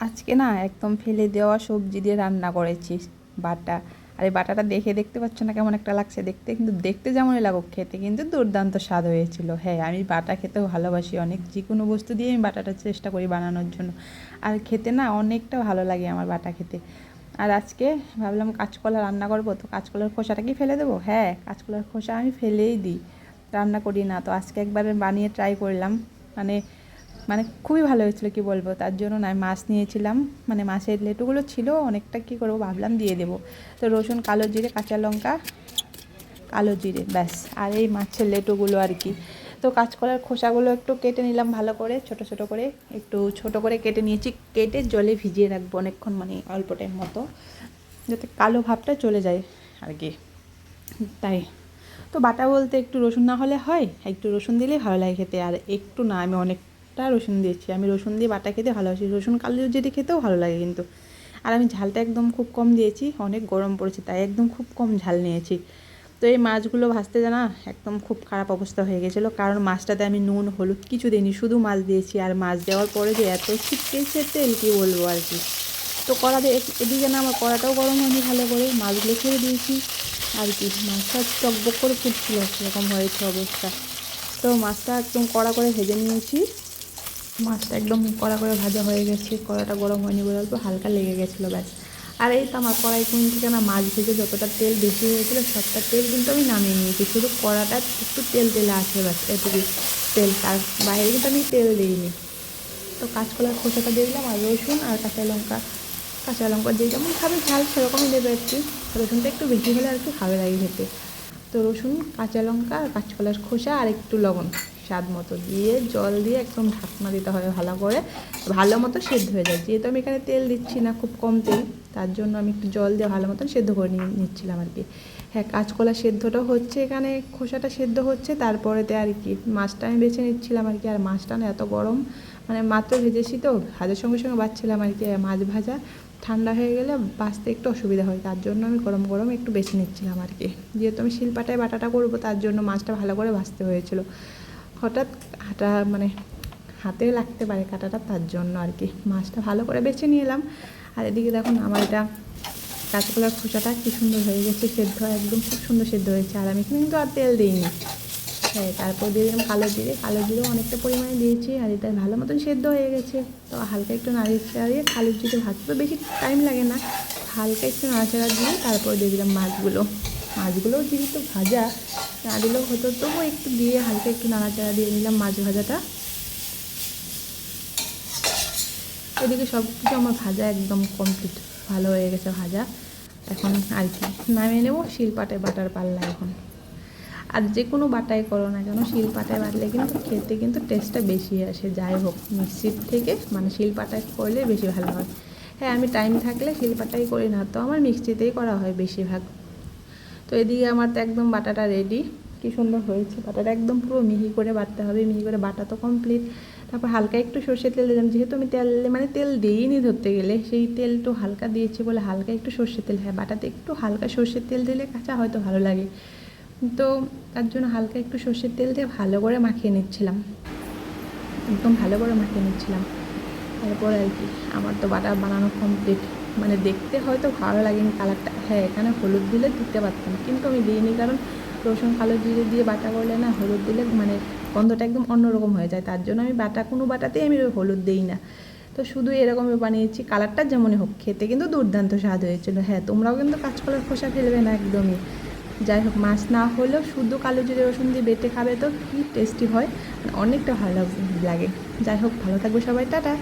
আজকে না একদম ফেলে দেওয়া সবজি দিয়ে রান্না করেছি বাটা। আর এই বাটাটা দেখতে পাচ্ছ না কেমন একটা লাগছে দেখতে, কিন্তু দেখতে যেমনই লাগুক খেতে কিন্তু দুর্দান্ত স্বাদ হয়েছিল। হ্যাঁ, আমি বাটা খেতেও ভালোবাসি অনেক, যে কোনো বস্তু দিয়ে আমি বাটাটা চেষ্টা করি বানানোর জন্য। আর খেতে না অনেকটা ভালো লাগে আমার বাটা খেতে। আর আজকে ভাবলাম কাঁচকলা রান্না করবো, তো কাঁচকলার খোসাটা কি ফেলে দেবো? হ্যাঁ, কাঁচকলার খোসা আমি ফেলেই দিই, রান্না করি না। তো আজকে একবার বানিয়ে ট্রাই করলাম, মানে মানে খুবই ভালো হয়েছিল, কি বলবো। তার জন্য না মাছ নিয়েছিলাম, মানে মাছের লেটুগুলো ছিল অনেকটা, কি করব ভাবলাম দিয়ে দেবো। তো রসুন, কালো জিরে, কাঁচা লঙ্কা, কালো জিরে, ব্যাস। আর এই মাছের লেটুগুলো আর কি। তো কাঁচকলার খোসাগুলো একটু কেটে নিলাম ভালো করে, ছোট ছোট করে, একটু ছোট করে কেটে নিয়েছি। কেটে জলে ভিজিয়ে রাখবো অনেকক্ষণ, মানে অল্প টাইম মতো, যাতে কালো ভাবটা চলে যায় আর কি। তাই তো বাটা বলতে একটু রসুন না হলে হয়, একটু রসুন দিলেই ভালো লাগে খেতে। আর একটু না, আমি অনেকটা রসুন দিয়েছি, আমি রসুন দিয়ে বাটা খেতে ভালোবাসি। রসুন কালো জিরে খেতেও ভালো লাগে কিন্তু। আর আমি ঝালটা একদম খুব কম দিয়েছি, অনেক গরম পড়েছে তাই একদম খুব কম ঝাল নিয়েছি। তো এই মাছগুলো ভাজতে জানা একদম খুব খারাপ অবস্থা হয়ে গেছিলো, কারণ মাছটাতে আমি নুন হলুদ কিছু দিইনি, শুধু মাছ দিয়েছি। আর মাছ দেওয়ার পরে যে এত ছিটকেছে তেল, কী বলবো আর কি। তো কড়াতে এদিকে না আমার কড়াটাও গরম হয়নি ভালো করে, মাছগুলো ছেড়ে দিয়েছি আর কি। মাছটা টকবক করে ফুটছিল, সেরকম হয়েছে অবস্থা। তো মাছটা একদম কড়া করে ভেজে নিয়েছি। মাছটা একদম কড়া করে ভাজা হয়ে গেছে, কড়াটা গরম হয়নি বলে অল্প হালকা লেগে গেছিলো, ব্যাস। আর এই তো আমার কড়াই কোন থেকে না মাছ ভেজে যতটা তেল বেশি হয়েছিল সবটা তেল কিন্তু আমি নামিয়ে নিয়েছি, শুধু কড়াটা একটু তেল তেলে আছে, ব্যাস এটুকু তেল, তার বাইরে কিন্তু আমি তেল দিইনি। তো কাঁচকলার খোসাটা দিয়ে দিলাম, আর রসুন আর কাঁচা লঙ্কা দিয়ে যেমন খাবে ঝাল সেরকমই দেবে আর কি। রসুনটা একটু বেশি হলে আর একটু ভালো লাগে খেতে। তো রসুন, কাঁচা লঙ্কা আর কাঁচকলার খোসা আর একটু লবণ স্বাদ মতো দিয়ে জল দিয়ে একদম ঢাকনা দিতে হবে ভালো করে, ভালো মতো সেদ্ধ হয়ে যায়। যেহেতু আমি এখানে তেল দিচ্ছি না, খুব কম তেল, তার জন্য আমি একটু জল দিয়ে ভালো মতন সেদ্ধ করে নিচ্ছিলাম আর কি। হ্যাঁ, কাঁচকলা সেদ্ধটা হচ্ছে এখানে, খোসাটা সেদ্ধ হচ্ছে, তারপরেতে আর কি মাছটা আমি বেছে নিচ্ছিলাম আর কি। আর মাছটা না এত গরম, মানে মাত্র ভেজেছি তো, ভাজার সঙ্গে সঙ্গে বাচ্ছিলাম আর কি। মাছ ভাজা ঠান্ডা হয়ে গেলে বাছতে একটু অসুবিধা হয়, তার জন্য আমি গরম গরম একটু বেছে নিচ্ছিলাম আর কি। যেহেতু আমি শিলপাটায় বাটাটা করবো, তার জন্য মাছটা ভালো করে ভাজতে হয়েছিল। হঠাৎ মানে হাতে লাগতে পারে কাঁটাটা, তার জন্য আর কি মাছটা ভালো করে বেছে নিয়ে এলাম। আর এদিকে দেখুন আমার এটা কাঁচকলার খোসাটা কী সুন্দর হয়ে গেছে, সেদ্ধ একদম খুব সুন্দর সেদ্ধ হয়েছে। আর আমি কিন্তু আর তেল দিইনি। হ্যাঁ, তারপর দিয়ে দিলাম কালো জিরেও অনেকটা পরিমাণে দিয়েছি। আর এটা ভালো মতন সেদ্ধ হয়ে গেছে। তো হালকা একটু নাড়িয়ে কালো জিরে ভাজতে বেশি টাইম লাগে না, হালকা একটু নাড়াচাড়া দিয়ে তারপর দিয়ে দিলাম মাছগুলোও যেহেতু ভাজা, না দিলেও হতো, তবুও একটু দিয়ে হালকা একটু নাড়াচাড়া দিয়ে নিলাম মাছ ভাজাটা। এদিকে সব কিছু আমার ভাজা একদম কমপ্লিট, ভালো হয়ে গেছে ভাজা। এখন আর কি নামিয়ে নেবো, শিলপাটায় বাটার পাল্লা এখন। আর যে কোনো বাটাই করো না কেন, শিলপাটায় বাটলে কিন্তু খেতে কিন্তু টেস্টটা বেশি আসে, যাই হোক মিক্সির থেকে মানে শিলপাটায় করলে বেশি ভালো হয়। হ্যাঁ, আমি টাইম থাকলে শিলপাটাই করি, না তো আমার মিক্সিতেই করা হয় বেশিরভাগ। তো এদিকে আমার তো একদম বাটাটা রেডি, কী সুন্দর হয়েছে বাটাটা, একদম পুরো মিহি করে বাটতে হবে। মিহি করে বাটা তো কমপ্লিট। তারপর হালকা একটু সর্ষের তেল দিলাম, যেহেতু আমি তেল দিইনি ধরতে গেলে, সেই তেল একটু হালকা দিয়েছি বলে হালকা একটু সর্ষের তেল। হ্যাঁ, বাটাতে একটু হালকা সর্ষের তেল দিলে কাঁচা হয়তো ভালো লাগে, তো তার জন্য হালকা একটু সর্ষের তেল দিয়ে ভালো করে মাখিয়ে নিচ্ছিলাম, একদম ভালো করে মাখিয়ে নিচ্ছিলাম। তারপর আর কি আমার তো বাটা বানানো কমপ্লিট। মানে দেখতে হয়তো ভালো লাগেনি কালারটা, হ্যাঁ এখানে হলুদ দিলে দিতে পারতাম, কিন্তু আমি দিইনি, কারণ রসুন কালো জিরে দিয়ে বাটা করলে না হলুদ দিলে মানে গন্ধটা একদম অন্যরকম হয়ে যায়, তার জন্য আমি কোনো বাটাতেই আমি হলুদ দিই না। তো শুধু এরকমই বানিয়েছি, কালারটা যেমনই হোক খেতে কিন্তু দুর্দান্ত স্বাদ হয়েছিল। হ্যাঁ, তোমরাও কিন্তু কাঁচকলার খোসা ফেলবে না একদমই। যাই হোক, মাছ না হলেও শুধু কালো জিরে রসুন দিয়ে বেটে খাবে তো কী টেস্টি হয়, অনেকটা ভালো লাগে। যাই হোক, ভালো থাকবে সবাই, টাটা।